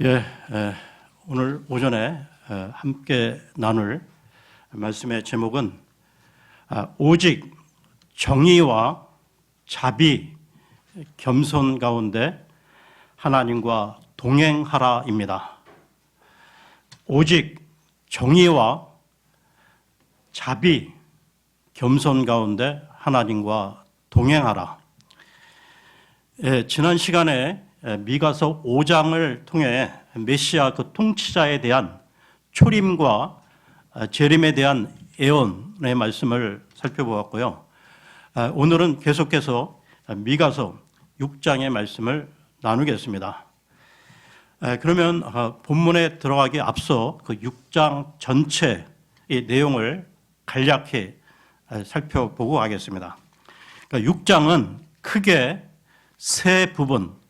예, 오늘 오전에 함께 나눌 말씀의 제목은 오직 정의와 자비, 겸손 가운데 하나님과 동행하라입니다. 오직 정의와 자비, 겸손 가운데 하나님과 동행하라. 지난 시간에 미가서 5장을 통해 메시아 그 통치자에 대한 초림과 재림에 대한 예언의 말씀을 살펴보았고요. 오늘은 계속해서 미가서 6장의 말씀을 나누겠습니다. 그러면 본문에 들어가기 앞서 그 6장 전체의 내용을 간략히 살펴보고 가겠습니다. 그러니까 6장은 크게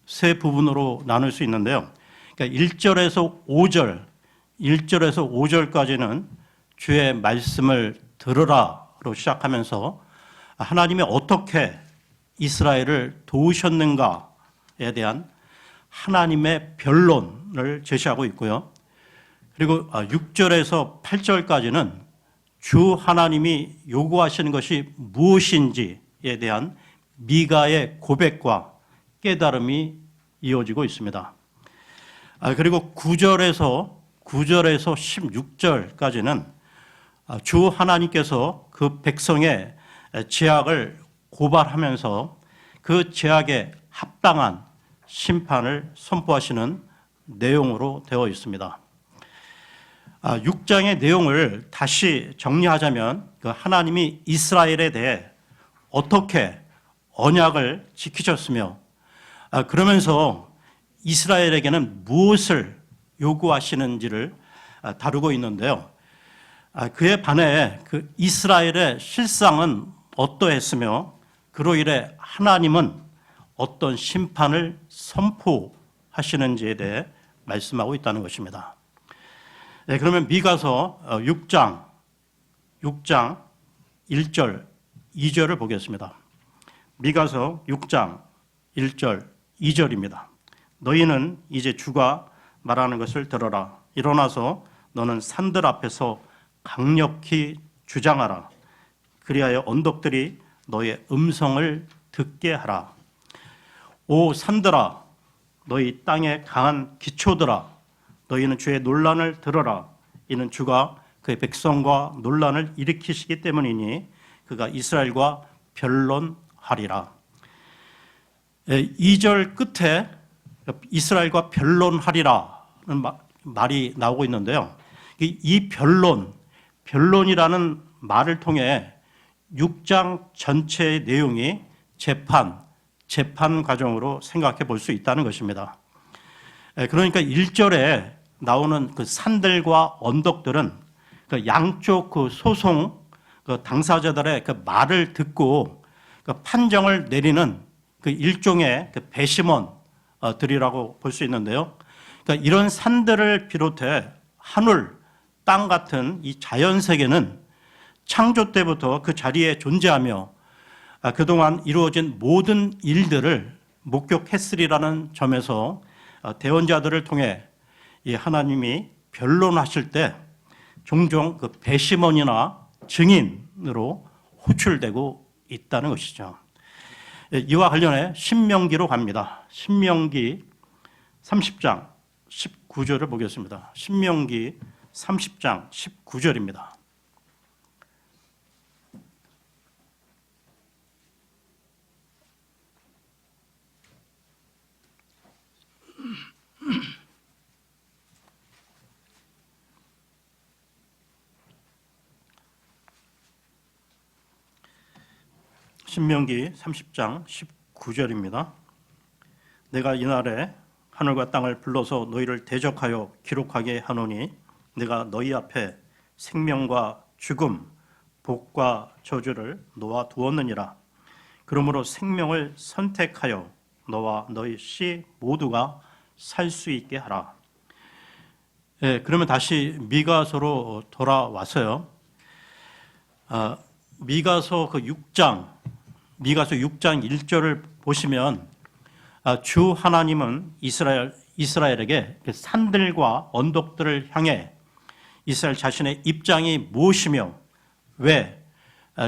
세 부분으로 나눌 수 있는데요. 그러니까 1절에서 5절까지는 주의 말씀을 들으라로 시작하면서 하나님이 어떻게 이스라엘을 도우셨는가에 대한 하나님의 변론을 제시하고 있고요. 그리고 6절에서 8절까지는 주 하나님이 요구하시는 것이 무엇인지에 대한 미가의 고백과 깨달음이 이어지고 있습니다. 그리고 9절에서 16절까지는 주 하나님께서 그 백성의 죄악을 고발하면서 그 죄악에 합당한 심판을 선포하시는 내용으로 되어 있습니다. 6장의 내용을 다시 정리하자면 그 하나님이 이스라엘에 대해 어떻게 언약을 지키셨으며 그러면서 이스라엘에게는 무엇을 요구하시는지를 다루고 있는데요. 그에 반해 그 이스라엘의 실상은 어떠했으며 그로 인해 하나님은 어떤 심판을 선포하시는지에 대해 말씀하고 있다는 것입니다. 그러면 미가서 6장 1절 2절을 보겠습니다. 미가서 6장 1절 2절입니다. 너희는 이제 주가 말하는 것을 들어라. 일어나서 너는 산들 앞에서 강력히 주장하라. 그리하여 언덕들이 너의 음성을 듣게 하라. 오 산들아, 너희 땅의 강한 기초들아, 너희는 주의 논란을 들어라. 이는 주가 그의 백성과 논란을 일으키시기 때문이니 그가 이스라엘과 변론하리라. 2절 끝에 이스라엘과 변론하리라는 말이 나오고 있는데요. 이 변론이라는 말을 통해 6장 전체의 내용이 재판 과정으로 생각해 볼 수 있다는 것입니다. 그러니까 1절에 나오는 그 산들과 언덕들은 그 양쪽 그 소송 그 당사자들의 그 말을 듣고 그 판정을 내리는 그 일종의 그 배심원들이라고 볼 수 있는데요. 그러니까 이런 산들을 비롯해 하늘, 땅 같은 이 자연 세계는 창조 때부터 그 자리에 존재하며 그동안 이루어진 모든 일들을 목격했으리라는 점에서 대언자들을 통해 이 하나님이 변론하실 때 종종 그 배심원이나 증인으로 호출되고 있다는 것이죠. 이와 관련해 신명기로 갑니다. 신명기 30장 19절을 보겠습니다. 신명기 30장 19절입니다. 신명기 30장 19절입니다. 내가 이날에 하늘과 땅을 불러서 너희를 대적하여 기록하게 하노니 내가 너희 앞에 생명과 죽음, 복과 저주를 놓아 두었느니라. 그러므로 생명을 선택하여 너와 너희 씨 모두가 살 수 있게 하라. 그러면 다시 미가서로 돌아와서요. 미가서 6장 1절을 보시면 주 하나님은 이스라엘에게 그 산들과 언덕들을 향해 이스라엘 자신의 입장이 무엇이며 왜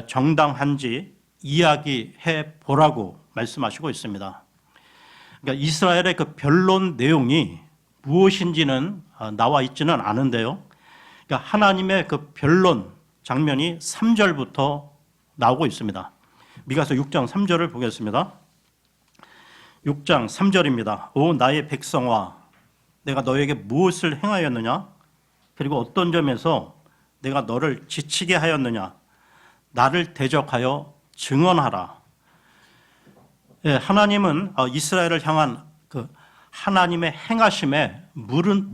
정당한지 이야기해 보라고 말씀하시고 있습니다. 그러니까 이스라엘의 그 변론 내용이 무엇인지는 나와 있지는 않은데요. 그러니까 하나님의 그 변론 장면이 3절부터 나오고 있습니다. 미가서 6장 3절을 보겠습니다. 6장 3절입니다. 오 나의 백성아, 내가 너에게 무엇을 행하였느냐? 그리고 어떤 점에서 내가 너를 지치게 하였느냐? 나를 대적하여 증언하라. 예, 하나님은 이스라엘을 향한 그 하나님의 행하심에 무슨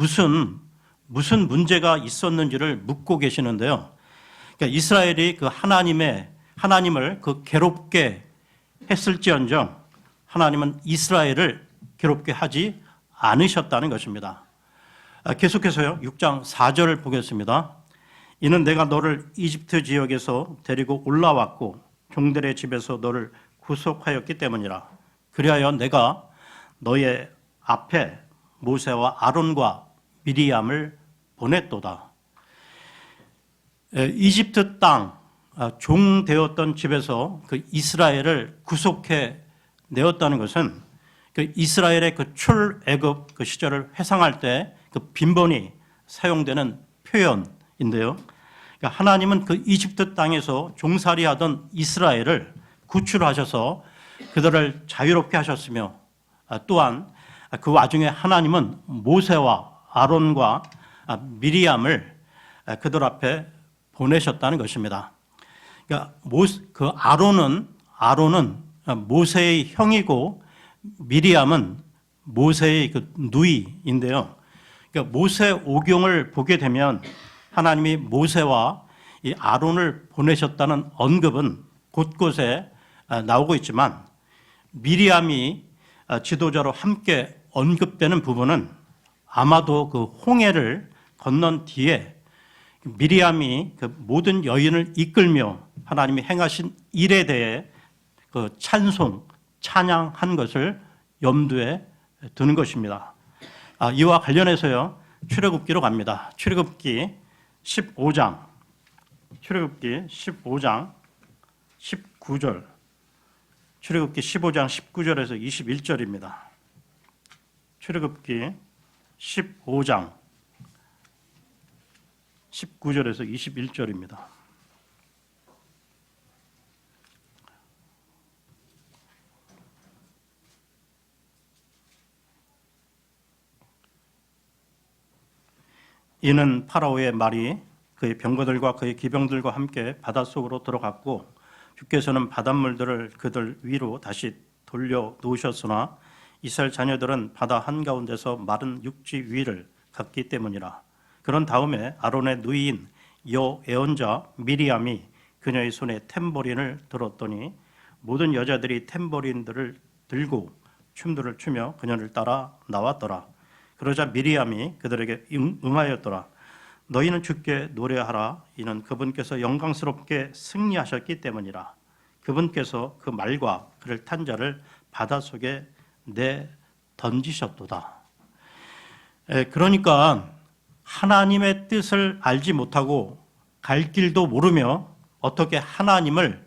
문제가 있었는지를 묻고 계시는데요. 그러니까 이스라엘이 그 하나님을 그 괴롭게 했을지언정 하나님은 이스라엘을 괴롭게 하지 않으셨다는 것입니다. 계속해서요. 6장 4절을 보겠습니다. 이는 내가 너를 이집트 지역에서 데리고 올라왔고 종들의 집에서 너를 구속하였기 때문이라. 그리하여 내가 너의 앞에 모세와 아론과 미리암을 보냈도다. 이집트 땅 종 되었던 집에서 그 이스라엘을 구속해 내었다는 것은 그 이스라엘의 그 출애굽 그 시절을 회상할 때 그 빈번히 사용되는 표현인데요. 그러니까 하나님은 그 이집트 땅에서 종살이하던 이스라엘을 구출하셔서 그들을 자유롭게 하셨으며 또한 그 와중에 하나님은 모세와 아론과 미리암을 그들 앞에 보내셨다는 것입니다. 그러니까 그 아론은 모세의 형이고 미리암은 모세의 그 누이인데요. 그러니까 모세 오경을 보게 되면 하나님이 모세와 이 아론을 보내셨다는 언급은 곳곳에 나오고 있지만 미리암이 지도자로 함께 언급되는 부분은 아마도 그 홍해를 건넌 뒤에 미리암이 그 모든 여인을 이끌며 하나님이 행하신 일에 대해 그 찬양한 것을 염두에 두는 것입니다. 이와 관련해서요, 출애굽기로 갑니다. 출애굽기 15장 19절, 출애굽기 15장 19절에서 21절입니다. 출애굽기 15장 19절에서 21절입니다. 이는 파라오의 말이 그의 병거들과 그의 기병들과 함께 바닷속으로 들어갔고 주께서는 바닷물들을 그들 위로 다시 돌려 놓으셨으나 이스라엘 자녀들은 바다 한가운데서 마른 육지 위를 갔기 때문이라. 그런 다음에 아론의 누이인 여애언자 미리암이 그녀의 손에 탬버린을 들었더니 모든 여자들이 탬버린들을 들고 춤들을 추며 그녀를 따라 나왔더라. 그러자 미리암이 그들에게 응하였더라. 너희는 주께 노래하라. 이는 그분께서 영광스럽게 승리하셨기 때문이라. 그분께서 그 말과 그를 탄 자를 바닷속에 던지셨도다. 그러니까 하나님의 뜻을 알지 못하고 갈 길도 모르며 어떻게 하나님을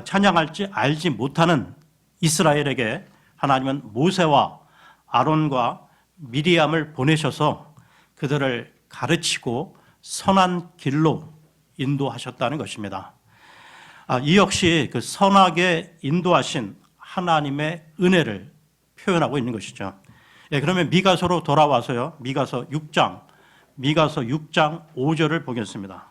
찬양할지 알지 못하는 이스라엘에게 하나님은 모세와 아론과 미리암을 보내셔서 그들을 가르치고 선한 길로 인도하셨다는 것입니다. 이 역시 그 선하게 인도하신 하나님의 은혜를 표현하고 있는 것이죠. 그러면 미가서로 돌아와서요. 미가서 6장 5절을 보겠습니다.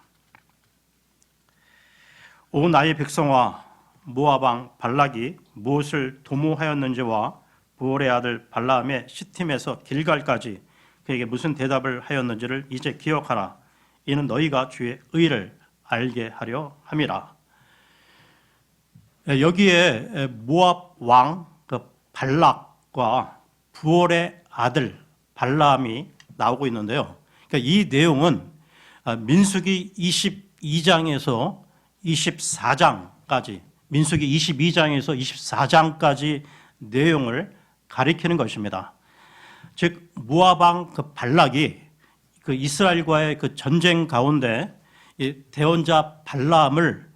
오 나의 백성아, 모압 왕 발락이 무엇을 도모하였는지와 부올의 아들 발라함의 시팀에서 길갈까지 그에게 무슨 대답을 하였는지를 이제 기억하라. 이는 너희가 주의 의를 알게 하려 함이라. 여기에 모압 왕 발락과 부올의 아들 발라함이 나오고 있는데요. 그러니까 이 내용은 민수기 22장에서 24장까지, 민수기 22장에서 24장까지 내용을 가리키는 것입니다. 즉 모압 왕 그 발락이 그 이스라엘과의 그 전쟁 가운데 이 대언자 발람을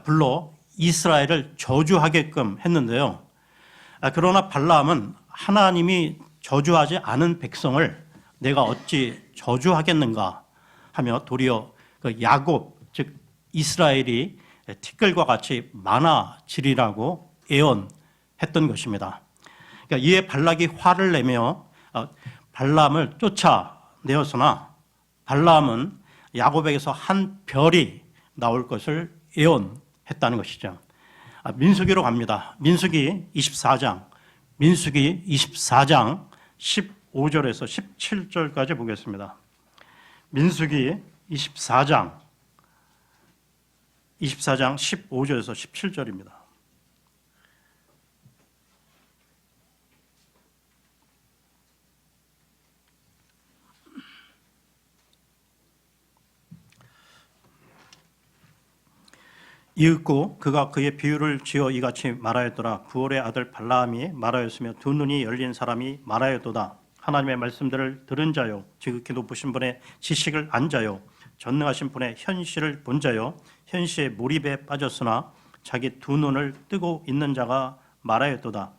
불러 이스라엘을 저주하게끔 했는데요. 그러나 발람은 하나님이 저주하지 않은 백성을 내가 어찌 저주하겠는가 하며 도리어 그 야곱 즉 이스라엘이 티끌과 같이 많아지리라고 예언했던 것입니다. 그러니까 이에 발락이 화를 내며 발람을 쫓아내었으나 발람은 야곱에게서 한 별이 나올 것을 예언했다는 것이죠. 민수기로 갑니다. 민수기 24장 15절에서 17절까지 보겠습니다. 민수기 24장 15절에서 17절입니다. 이윽고 그가 그의 비유를 지어 이같이 말하였더라. 부올의 아들 발라함이 말하였으며 두 눈이 열린 사람이 말하였도다. 하나님의 말씀들을 들은 자요 지극히 높으신 분의 지식을 안 자요 전능하신 분의 현시를 본 자요 현시의 몰입에 빠졌으나 자기 두 눈을 뜨고 있는 자가 말하였도다.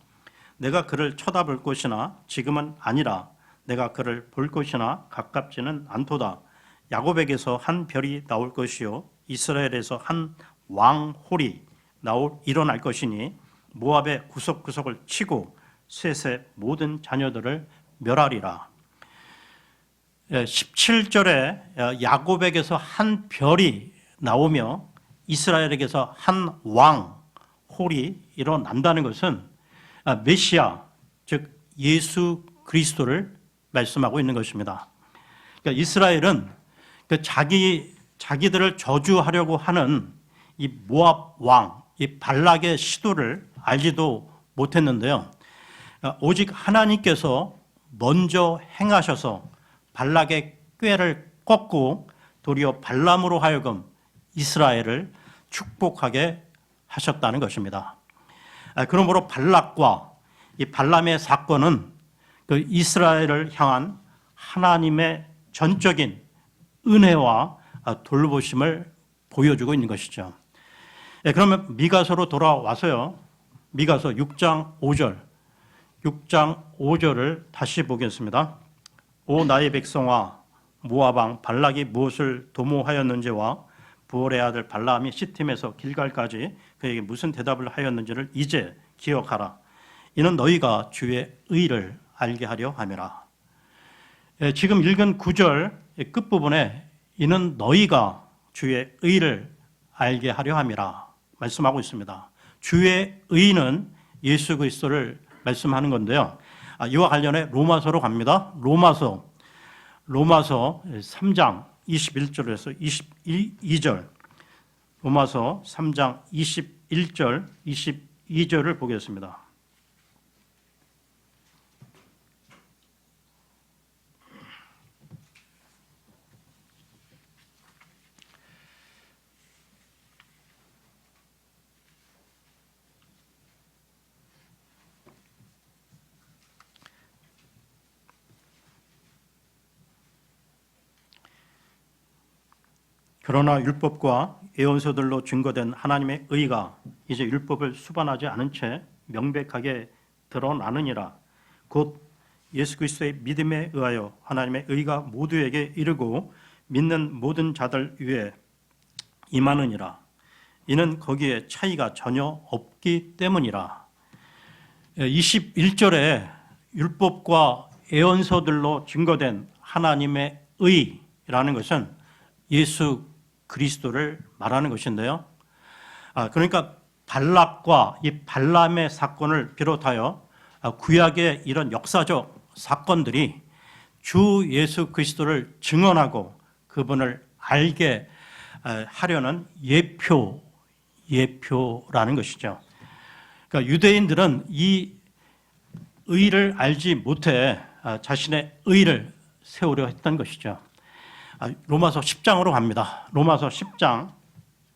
내가 그를 쳐다볼 것이나 지금은 아니라 내가 그를 볼 것이나 가깝지는 않도다. 야곱에게서 한 별이 나올 것이요 이스라엘에서 한 왕홀이 일어날 것이니 모압의 구석구석을 치고 셋의 모든 자녀들을 멸하리라. 17절에 야곱에게서 한 별이 나오며 이스라엘에게서 한 왕홀이 일어난다는 것은 메시아 즉 예수 그리스도를 말씀하고 있는 것입니다. 그러니까 이스라엘은 자기들을 저주하려고 하는 이 모압 왕, 이 발락의 시도를 알지도 못했는데요. 오직 하나님께서 먼저 행하셔서 발락의 꾀를 꺾고 도리어 발람으로 하여금 이스라엘을 축복하게 하셨다는 것입니다. 그러므로 발락과 이 발람의 사건은 그 이스라엘을 향한 하나님의 전적인 은혜와 돌보심을 보여주고 있는 것이죠. 그러면 미가서로 돌아와서요. 미가서 6장 5절을 다시 보겠습니다. 오 나의 백성아 모압 왕 발락이 무엇을 도모하였는지와 부올의 아들 발람이 시팀에서 길갈까지 그에게 무슨 대답을 하였는지를 이제 기억하라. 이는 너희가 주의 의를 알게 하려 함이라. 지금 읽은 9절 끝부분에 이는 너희가 주의 의를 알게 하려 함이라 말씀하고 있습니다. 주의 의는 예수 그리스도를 말씀하는 건데요. 이와 관련해 로마서로 갑니다. 로마서 3장 21절에서 22절 로마서 3장 21절 22절을 보겠습니다. 그러나 율법과 예언서들로 증거된 하나님의 의가 이제 율법을 수반하지 않은 채 명백하게 드러나느니라. 곧 예수 그리스도의 믿음에 의하여 하나님의 의가 모두에게 이르고 믿는 모든 자들 위에 임하느니라. 이는 거기에 차이가 전혀 없기 때문이라. 21절에 율법과 예언서들로 증거된 하나님의 의라는 것은 예수 그리스도를 말하는 것인데요. 그러니까 발락과 이 발람의 사건을 비롯하여 구약의 이런 역사적 사건들이 주 예수 그리스도를 증언하고 그분을 알게 하려는 예표라는 것이죠. 그러니까 유대인들은 이 의를 알지 못해 자신의 의를 세우려 했던 것이죠. 로마서 10장으로 갑니다. 로마서 10장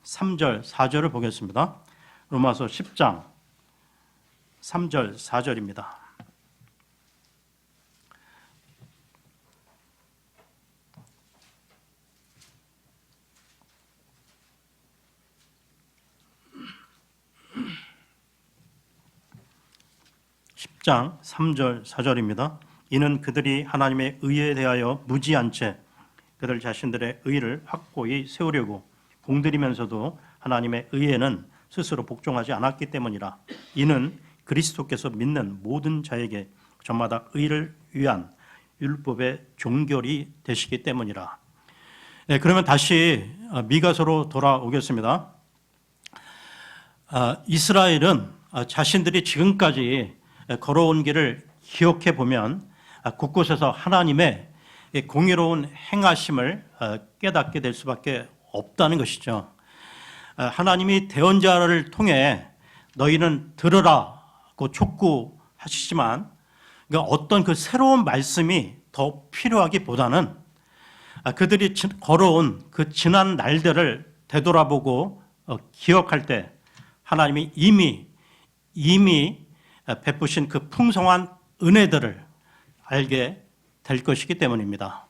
3절 4절을 보겠습니다. 로마서 10장 3절 4절입니다. 10장 3절 4절입니다. 이는 그들이 하나님의 의에 대하여 무지한 채 그들 자신들의 의를 확고히 세우려고 공들이면서도 하나님의 의에는 스스로 복종하지 않았기 때문이라. 이는 그리스도께서 믿는 모든 자에게 저마다 의를 위한 율법의 종결이 되시기 때문이라. 네, 그러면 다시 미가서로 돌아오겠습니다. 이스라엘은 자신들이 지금까지 걸어온 길을 기억해 보면 곳곳에서 하나님의 공의로운 행하심을 깨닫게 될 수밖에 없다는 것이죠. 하나님이 대언자를 통해 너희는 들으라고 촉구하시지만 어떤 그 새로운 말씀이 더 필요하기보다는 그들이 걸어온 그 지난 날들을 되돌아보고 기억할 때 하나님이 이미 베푸신 그 풍성한 은혜들을 알게 될 것이기 때문입니다.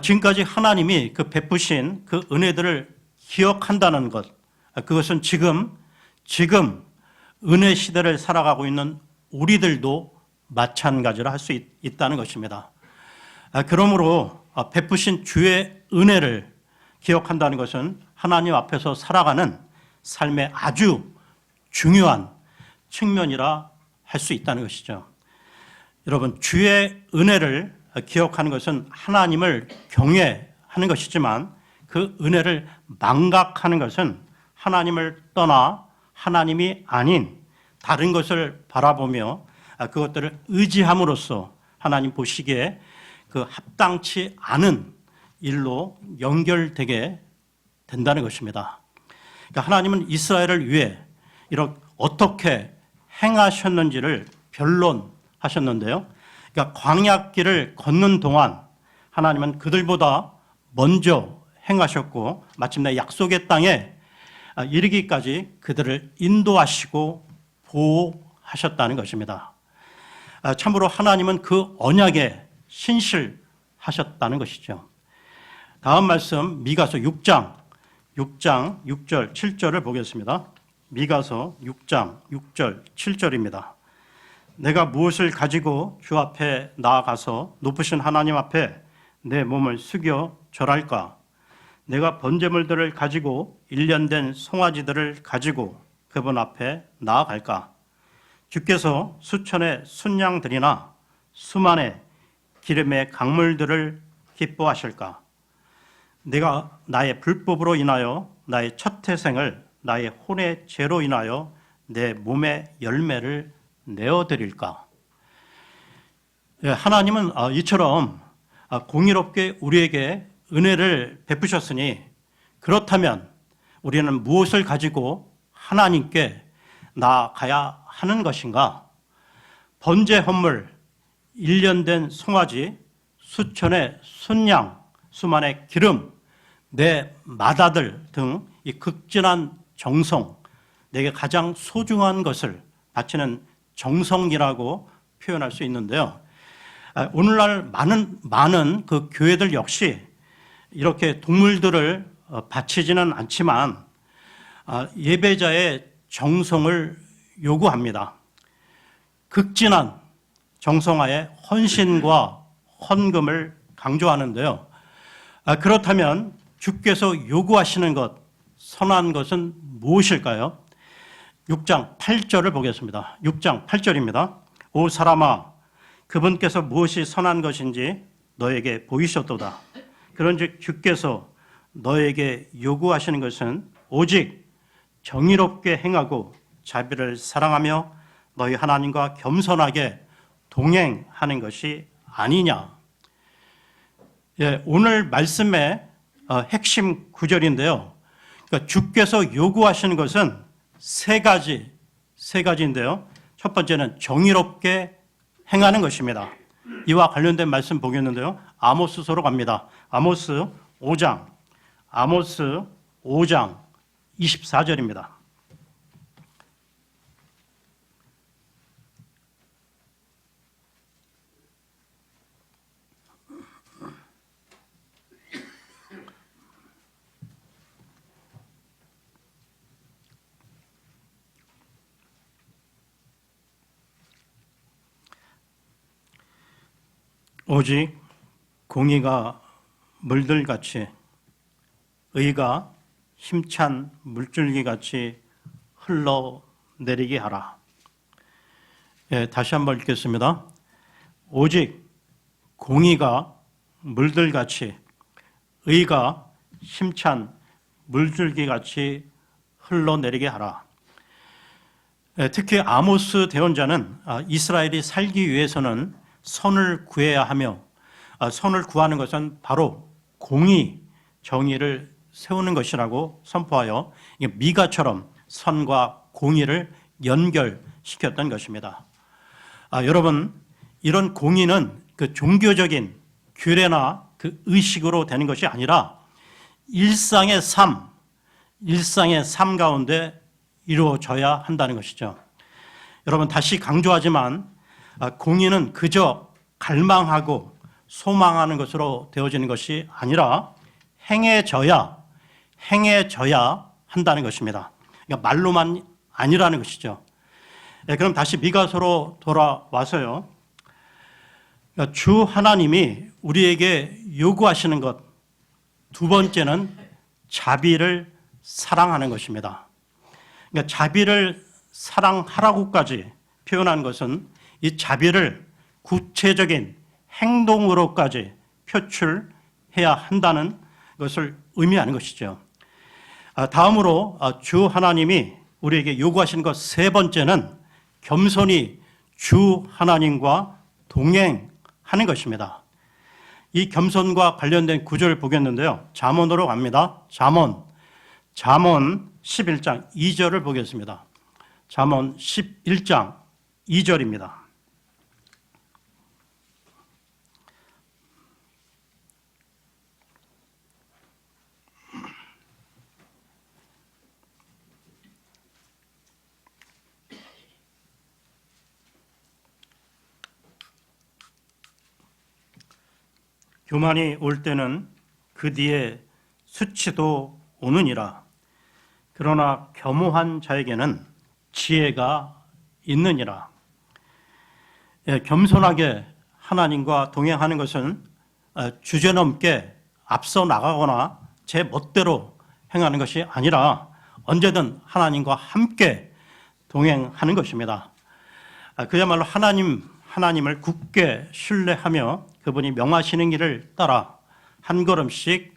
지금까지 하나님이 그 베푸신 그 은혜들을 기억한다는 것, 그것은 지금 은혜 시대를 살아가고 있는 우리들도 마찬가지로 할 수 있다는 것입니다. 그러므로 베푸신 주의 은혜를 기억한다는 것은 하나님 앞에서 살아가는 삶의 아주 중요한 측면이라 할 수 있다는 것이죠. 여러분, 주의 은혜를 기억하는 것은 하나님을 경외하는 것이지만 그 은혜를 망각하는 것은 하나님을 떠나 하나님이 아닌 다른 것을 바라보며 그것들을 의지함으로써 하나님 보시기에 그 합당치 않은 일로 연결되게 된다는 것입니다. 그러니까 하나님은 이스라엘을 위해 이렇게 어떻게 행하셨는지를 변론하셨는데요. 그러니까 광야길을 걷는 동안 하나님은 그들보다 먼저 행하셨고 마침내 약속의 땅에 이르기까지 그들을 인도하시고 보호하셨다는 것입니다. 참으로 하나님은 그 언약에 신실하셨다는 것이죠. 다음 말씀 미가서 6장 6절 7절을 보겠습니다. 미가서 6장 6절 7절입니다. 내가 무엇을 가지고 주 앞에 나아가서 높으신 하나님 앞에 내 몸을 숙여 절할까? 내가 번제물들을 가지고 일련된 송아지들을 가지고 그분 앞에 나아갈까? 주께서 수천의 순양들이나 수만의 기름의 강물들을 기뻐하실까? 내가 나의 불법으로 인하여 나의 첫 태생을 나의 혼의 죄로 인하여 내 몸의 열매를 내어드릴까? 하나님은 이처럼 공의롭게 우리에게 은혜를 베푸셨으니 그렇다면 우리는 무엇을 가지고 하나님께 나아가야 하는 것인가? 번제 헌물, 일련된 송아지, 수천의 순양, 수만의 기름, 내 맏아들 등 이 극진한 정성, 내게 가장 소중한 것을 바치는 정성이라고 표현할 수 있는데요. 오늘날 많은 그 교회들 역시 이렇게 동물들을 바치지는 않지만 예배자의 정성을 요구합니다. 극진한 정성하에 헌신과 헌금을 강조하는데요. 그렇다면 주께서 요구하시는 것, 선한 것은 무엇일까요? 6장 8절을 보겠습니다. 6장 8절입니다. 오 사람아, 그분께서 무엇이 선한 것인지 너에게 보이셨도다. 그런즉 주께서 너에게 요구하시는 것은 오직 정의롭게 행하고 자비를 사랑하며 너희 하나님과 겸손하게 동행하는 것이 아니냐. 오늘 말씀의 핵심 구절인데요. 그러니까 주께서 요구하시는 것은 세 가지인데요. 첫 번째는 정의롭게 행하는 것입니다. 이와 관련된 말씀 보겠는데요. 아모스서로 갑니다. 아모스 5장 24절입니다. 오직 공의가 물들같이 의가 힘찬 물줄기같이 흘러내리게 하라. 다시 한번 읽겠습니다. 오직 공의가 물들같이 의가 힘찬 물줄기같이 흘러내리게 하라. 특히 아모스 대언자는 이스라엘이 살기 위해서는 선을 구해야 하며 선을 구하는 것은 바로 공의, 정의를 세우는 것이라고 선포하여 미가처럼 선과 공의를 연결시켰던 것입니다. 여러분, 이런 공의는 그 종교적인 규례나 그 의식으로 되는 것이 아니라 일상의 삶 가운데 이루어져야 한다는 것이죠. 여러분, 다시 강조하지만 공의는 그저 갈망하고 소망하는 것으로 되어지는 것이 아니라 행해져야 한다는 것입니다. 그러니까 말로만 아니라는 것이죠. 그럼 다시 미가서로 돌아와서요. 주 하나님이 우리에게 요구하시는 것, 두 번째는 자비를 사랑하는 것입니다. 그러니까 자비를 사랑하라고까지 표현한 것은 이 자비를 구체적인 행동으로까지 표출해야 한다는 것을 의미하는 것이죠. 다음으로 주 하나님이 우리에게 요구하시는 것 세 번째는 겸손히 주 하나님과 동행하는 것입니다. 이 겸손과 관련된 구절을 보겠는데요. 잠언으로 갑니다. 잠언 11장 2절을 보겠습니다. 잠언 11장 2절입니다. 교만이 올 때는 그 뒤에 수치도 오느니라. 그러나 겸허한 자에게는 지혜가 있느니라. 겸손하게 하나님과 동행하는 것은 주제넘게 앞서 나가거나 제 멋대로 행하는 것이 아니라 언제든 하나님과 함께 동행하는 것입니다. 그야말로 하나님을 굳게 신뢰하며 그분이 명하시는 길을 따라 한 걸음씩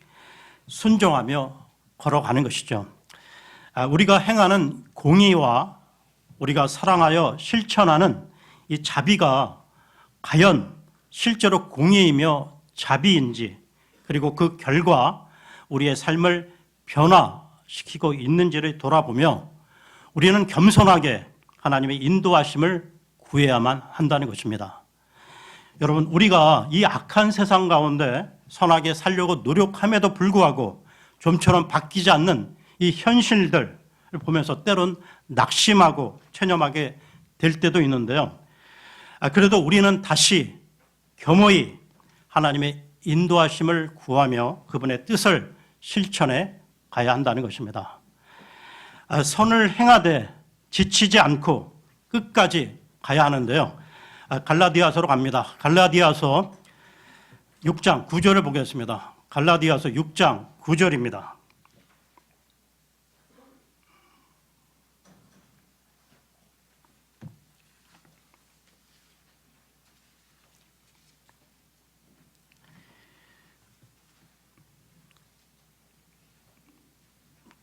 순종하며 걸어가는 것이죠. 우리가 행하는 공의와 우리가 사랑하여 실천하는 이 자비가 과연 실제로 공의이며 자비인지, 그리고 그 결과 우리의 삶을 변화시키고 있는지를 돌아보며 우리는 겸손하게 하나님의 인도하심을 구해야만 한다는 것입니다. 여러분, 우리가 이 악한 세상 가운데 선하게 살려고 노력함에도 불구하고 좀처럼 바뀌지 않는 이 현실들을 보면서 때론 낙심하고 체념하게 될 때도 있는데요. 그래도 우리는 다시 겸허히 하나님의 인도하심을 구하며 그분의 뜻을 실천해 가야 한다는 것입니다. 선을 행하되 지치지 않고 끝까지 가야 하는데요. 갈라디아서로 갑니다. 갈라디아서 6장 9절을 보겠습니다. 갈라디아서 6장 9절입니다.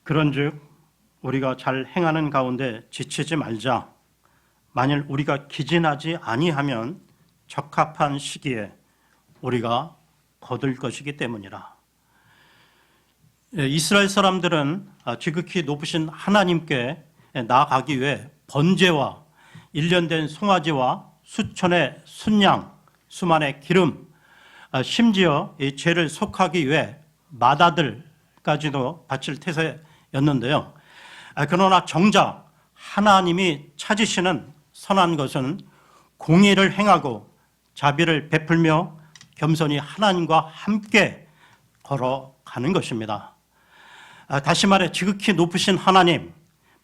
그런즉 우리가 잘 행하는 가운데 지치지 말자. 만일 우리가 기진하지 아니하면 적합한 시기에 우리가 거둘 것이기 때문이라. 이스라엘 사람들은 지극히 높으신 하나님께 나아가기 위해 번제와 일련된 송아지와 수천의 순양, 수만의 기름, 심지어 이 죄를 속하기 위해 맏아들까지도 바칠 태세였는데요. 그러나 정작 하나님이 찾으시는 선한 것은 공의를 행하고 자비를 베풀며 겸손히 하나님과 함께 걸어가는 것입니다. 다시 말해 지극히 높으신 하나님,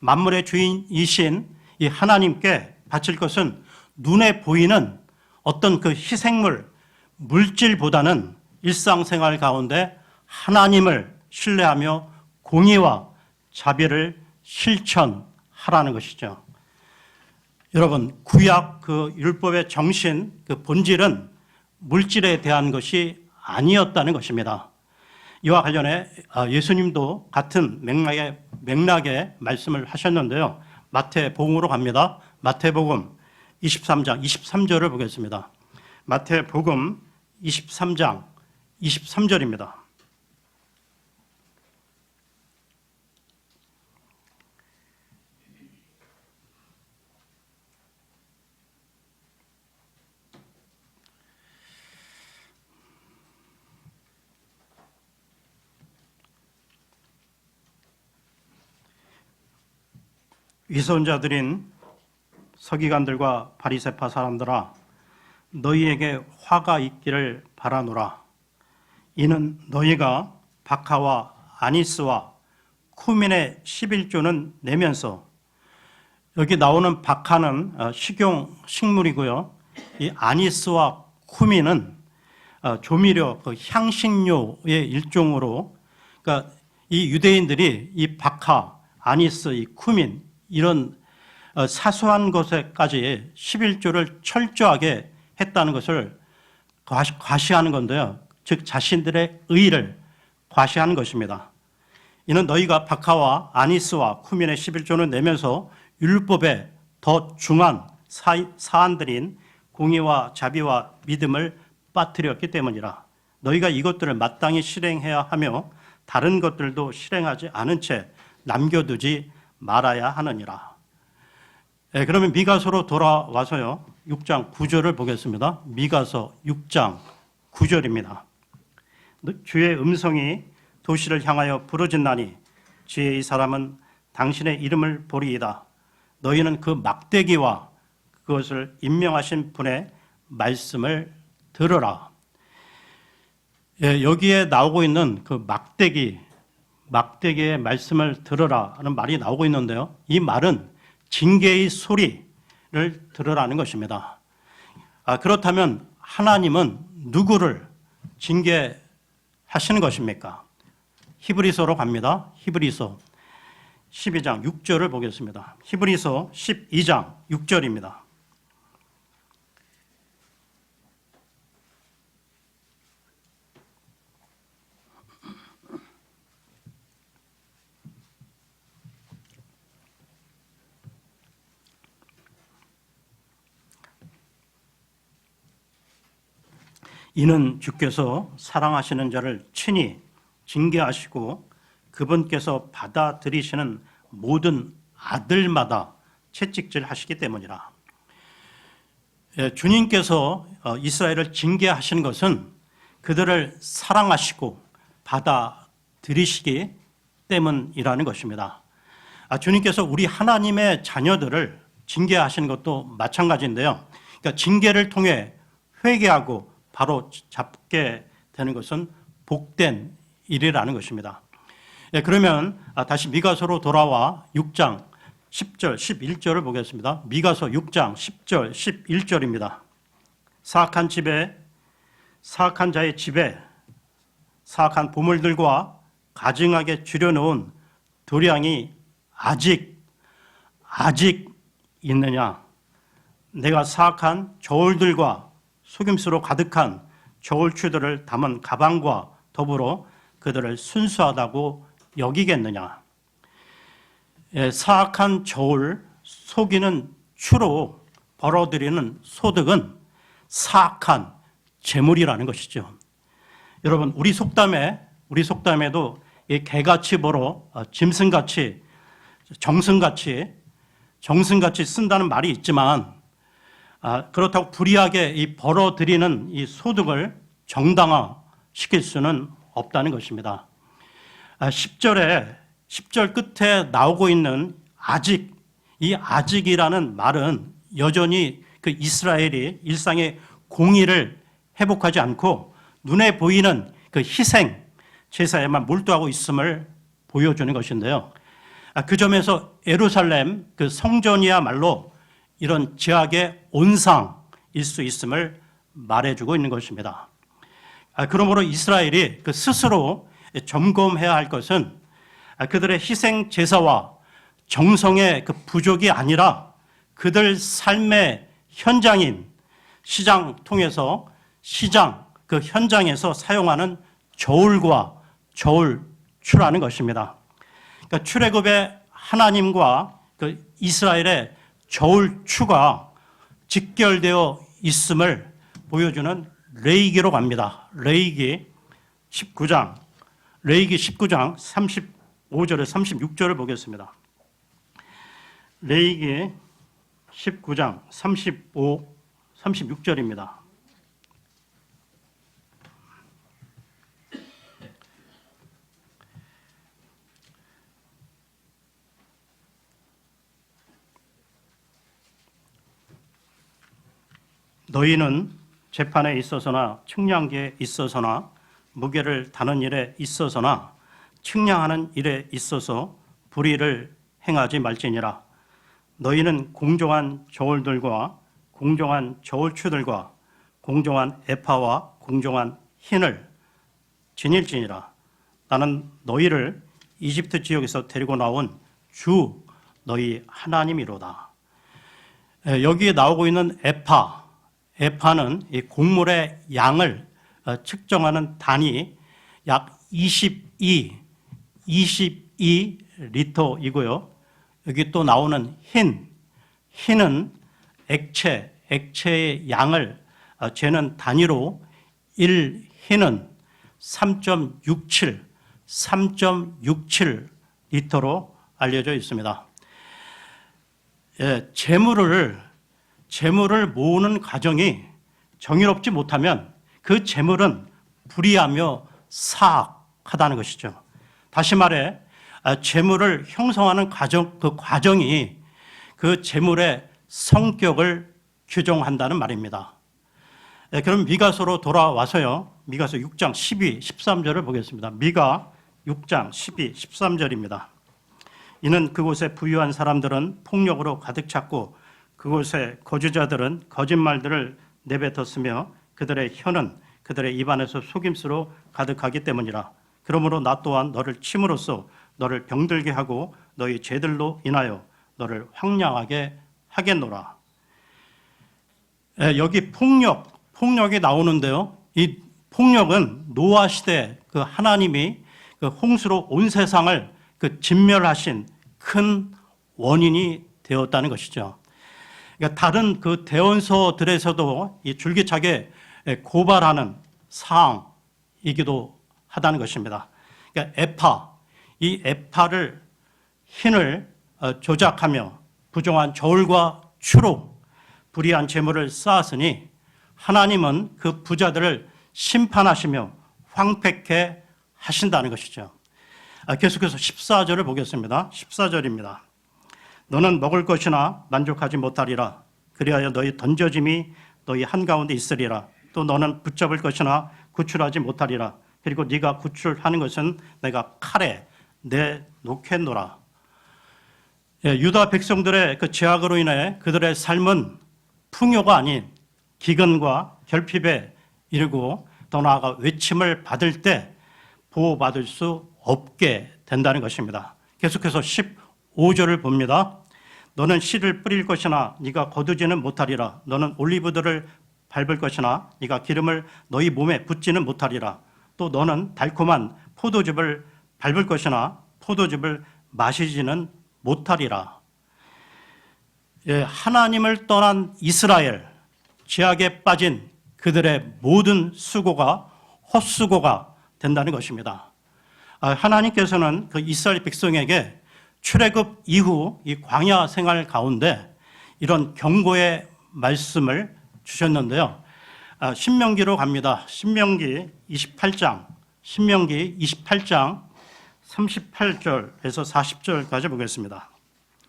만물의 주인이신 이 하나님께 바칠 것은 눈에 보이는 어떤 그 희생물, 물질보다는 일상생활 가운데 하나님을 신뢰하며 공의와 자비를 실천하라는 것이죠. 여러분, 구약 그 율법의 정신, 그 본질은 물질에 대한 것이 아니었다는 것입니다. 이와 관련해 예수님도 같은 맥락의 말씀을 하셨는데요. 마태복음으로 갑니다. 마태복음 23장 23절을 보겠습니다. 마태복음 23장 23절입니다. 위선자들인 서기관들과 바리새파 사람들아, 너희에게 화가 있기를 바라노라. 이는 너희가 박하와 아니스와 쿠민의 11조는 내면서, 여기 나오는 박하는 식용 식물이고요, 이 아니스와 쿠민은 조미료, 그 향신료의 일종으로, 그러니까 이 유대인들이 이 박하, 아니스, 이 쿠민 이런 사소한 것에까지 11조를 철저하게 했다는 것을 과시하는 건데요. 즉 자신들의 의를 과시하는 것입니다. 이는 너희가 박하와 아니스와 쿠민의 11조는 내면서 율법에 더 중한 사안들인 공의와 자비와 믿음을 빠뜨렸기 때문이라. 너희가 이것들을 마땅히 실행해야 하며 다른 것들도 실행하지 않은 채 남겨두지 말아야 하느니라. 그러면 미가서로 돌아와서요, 6장 9절을 보겠습니다. 미가서 6장 9절입니다. 주의 음성이 도시를 향하여 부르짖나니 지혜의 사람은 당신의 이름을 보리이다. 너희는 그 막대기와 그것을 임명하신 분의 말씀을 들으라. 여기에 나오고 있는 그 막대기의 말씀을 들으라는 말이 나오고 있는데요. 이 말은 징계의 소리를 들으라는 것입니다. 그렇다면 하나님은 누구를 징계하시는 것입니까? 히브리서로 갑니다. 히브리서 12장 6절을 보겠습니다. 히브리서 12장 6절입니다. 이는 주께서 사랑하시는 자를 친히 징계하시고 그분께서 받아들이시는 모든 아들마다 채찍질하시기 때문이라. 주님께서 이스라엘을 징계하신 것은 그들을 사랑하시고 받아들이시기 때문이라는 것입니다. 주님께서 우리 하나님의 자녀들을 징계하시는 것도 마찬가지인데요. 그러니까 징계를 통해 회개하고 바로 잡게 되는 것은 복된 일이라는 것입니다. 그러면 다시 미가서로 돌아와 6장 10절, 11절을 보겠습니다. 미가서 6장 10절, 11절입니다. 사악한 자의 집에 사악한 보물들과 가증하게 줄여놓은 도량이 아직 있느냐? 내가 사악한 저울들과 속임수로 가득한 저울추들을 담은 가방과 더불어 그들을 순수하다고 여기겠느냐? 사악한 저울, 속이는 추로 벌어들이는 소득은 사악한 재물이라는 것이죠. 여러분, 우리 속담에도 이 개같이 벌어 짐승같이 정승같이 쓴다는 말이 있지만, 그렇다고 불이하게 이 벌어들이는 이 소득을 정당화시킬 수는 없다는 것입니다. 10절 끝에 나오고 있는 이 아직이라는 말은 여전히 그 이스라엘이 일상의 공의를 회복하지 않고 눈에 보이는 그 희생 제사에만 몰두하고 있음을 보여주는 것인데요. 그 점에서 예루살렘 그 성전이야말로 이런 죄악의 온상일 수 있음을 말해주고 있는 것입니다. 그러므로 이스라엘이 그 스스로 점검해야 할 것은 그들의 희생 제사와 정성의 그 부족이 아니라 그들 삶의 현장인 시장 통해서 시장 그 현장에서 사용하는 저울과 저울추라는 것입니다. 그러니까 출애굽의 하나님과 그 이스라엘의 저울추가 직결되어 있음을 보여주는 레위기로 갑니다. 레위기 19장 35절에 36절을 보겠습니다. 레위기 19장 36절입니다. 너희는 재판에 있어서나 측량기에 있어서나 무게를 다는 일에 있어서나 측량하는 일에 있어서 불의를 행하지 말지니라. 너희는 공정한 저울들과 공정한 저울추들과 공정한 에파와 공정한 흰을 지닐지니라. 나는 너희를 이집트 지역에서 데리고 나온 주 너희 하나님이로다. 여기에 나오고 있는 에파는 이 곡물의 양을 측정하는 단위 약 22리터이고요. 여기 또 나오는 흰은 액체의 양을 재는 단위로 1흰은 3.67리터로 알려져 있습니다. 재물을 모으는 과정이 정의롭지 못하면 그 재물은 불의하며 사악하다는 것이죠. 다시 말해 재물을 형성하는 그 과정이 그 재물의 성격을 규정한다는 말입니다. 그럼 미가서로 돌아와서요. 미가서 6장 12, 13절을 보겠습니다. 미가 6장 12, 13절입니다. 이는 그곳에 부유한 사람들은 폭력으로 가득 찼고 그곳에 거주자들은 거짓말들을 내뱉었으며 그들의 혀는 그들의 입안에서 속임수로 가득하기 때문이라. 그러므로 나 또한 너를 침으로써 너를 병들게 하고 너희 죄들로 인하여 너를 황량하게 하겠노라. 여기 폭력이 나오는데요. 이 폭력은 노아 시대 그 하나님이 그 홍수로 온 세상을 그 진멸하신 큰 원인이 되었다는 것이죠. 그러니까 다른 그 대원서들에서도 이 줄기차게 고발하는 사항이기도 하다는 것입니다. 그러니까 이 에파를 흰을 조작하며 부정한 저울과 추로 불의한 재물을 쌓았으니 하나님은 그 부자들을 심판하시며 황폐케 하신다는 것이죠. 계속해서 14절을 보겠습니다. 14절입니다. 너는 먹을 것이나 만족하지 못하리라. 그리하여 너희 던져짐이 너희 한가운데 있으리라. 또 너는 붙잡을 것이나 구출하지 못하리라. 그리고 네가 구출하는 것은 내가 칼에 내놓겠노라. 유다 백성들의 그 죄악으로 인해 그들의 삶은 풍요가 아닌 기근과 결핍에 이르고 더 나아가 외침을 받을 때 보호받을 수 없게 된다는 것입니다. 계속해서 15절을 봅니다. 너는 씨를 뿌릴 것이나 네가 거두지는 못하리라. 너는 올리브들을 밟을 것이나 네가 기름을 너희 몸에 붓지는 못하리라. 또 너는 달콤한 포도즙을 밟을 것이나 포도즙을 마시지는 못하리라. 하나님을 떠난 이스라엘, 죄악에 빠진 그들의 모든 수고가 헛수고가 된다는 것입니다. 하나님께서는 그 이스라엘 백성에게 출애굽 이후 이 광야 생활 가운데 이런 경고의 말씀을 주셨는데요. 신명기로 갑니다. 신명기 28장 38절에서 40절까지 보겠습니다.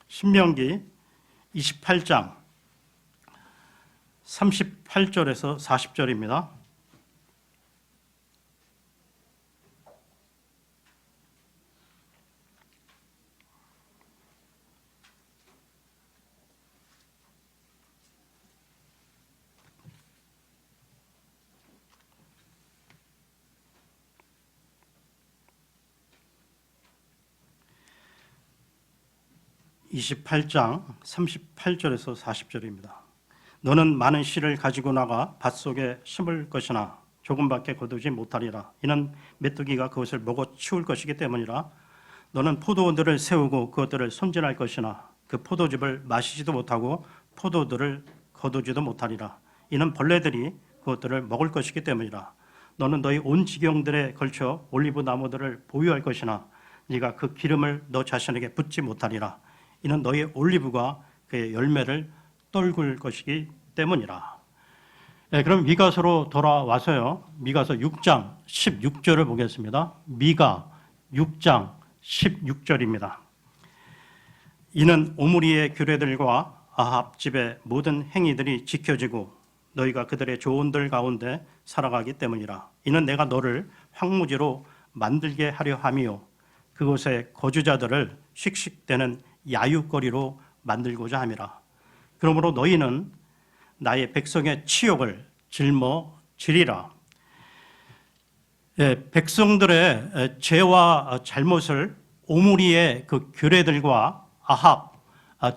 신명기 28장 38절에서 40절입니다. 28장 38절에서 40절입니다. 너는 많은 씨를 가지고 나가 밭속에 심을 것이나 조금밖에 거두지 못하리라. 이는 메뚜기가 그것을 먹어 치울 것이기 때문이라. 너는 포도원들을 세우고 그것들을 손질할 것이나 그 포도즙을 마시지도 못하고 포도들을 거두지도 못하리라. 이는 벌레들이 그것들을 먹을 것이기 때문이라. 너는 너희 온 지경들에 걸쳐 올리브 나무들을 보유할 것이나 네가 그 기름을 너 자신에게 붓지 못하리라. 이는 너희 올리브가 그의 열매를 떨굴 것이기 때문이라. 그럼 미가서로 돌아와서요. 미가서 6장 16절을 보겠습니다. 미가 6장 16절입니다. 이는 오므리의 규례들과 아합 집의 모든 행위들이 지켜지고 너희가 그들의 조언들 가운데 살아가기 때문이라. 이는 내가 너를 황무지로 만들게 하려 함이요 그곳의 거주자들을 씩씩대는 야유거리로 만들고자 함이라. 그러므로 너희는 나의 백성의 치욕을 짊어지리라. 백성들의 죄와 잘못을 오므리의 그 규례들과 아합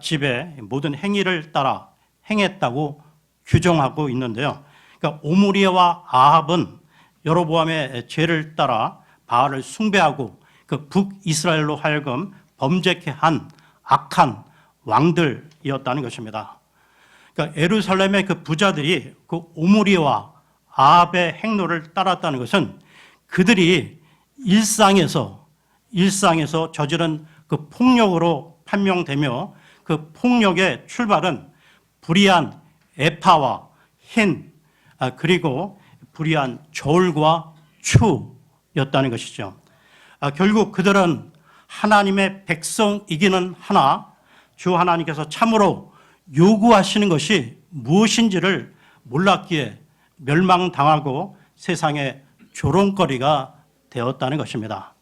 집의 모든 행위를 따라 행했다고 규정하고 있는데요. 그러니까 오므리와 아합은 여로보암의 죄를 따라 바알을 숭배하고 그 북이스라엘로 하여금 범죄케 한 악한 왕들이었다는 것입니다. 그러니까 예루살렘의 그 부자들이 그 오므리와 아합의 행로를 따랐다는 것은 그들이 일상에서 저지른 그 폭력으로 판명되며 그 폭력의 출발은 불의한 에파와 흰 그리고 불의한 저울과 추였다는 것이죠. 결국 그들은 하나님의 백성이기는 하나 주 하나님께서 참으로 요구하시는 것이 무엇인지를 몰랐기에 멸망당하고 세상의 조롱거리가 되었다는 것입니다.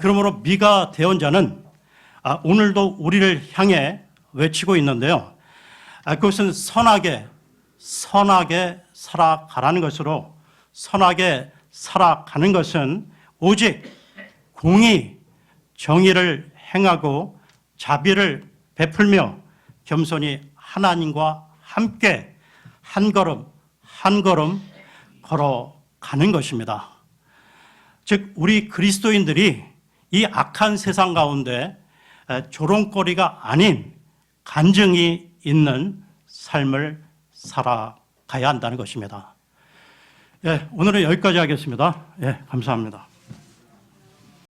그러므로 미가 대언자는 오늘도 우리를 향해 외치고 있는데요. 그것은 선하게 살아가라는 것으로, 선하게 살아가는 것은 오직 공의, 정의를 행하고 자비를 베풀며 겸손히 하나님과 함께 한 걸음 한 걸음 걸어가는 것입니다. 즉 우리 그리스도인들이 이 악한 세상 가운데 조롱거리가 아닌 간증이 있는 삶을 살아가야 한다는 것입니다. 오늘은 여기까지 하겠습니다. 감사합니다.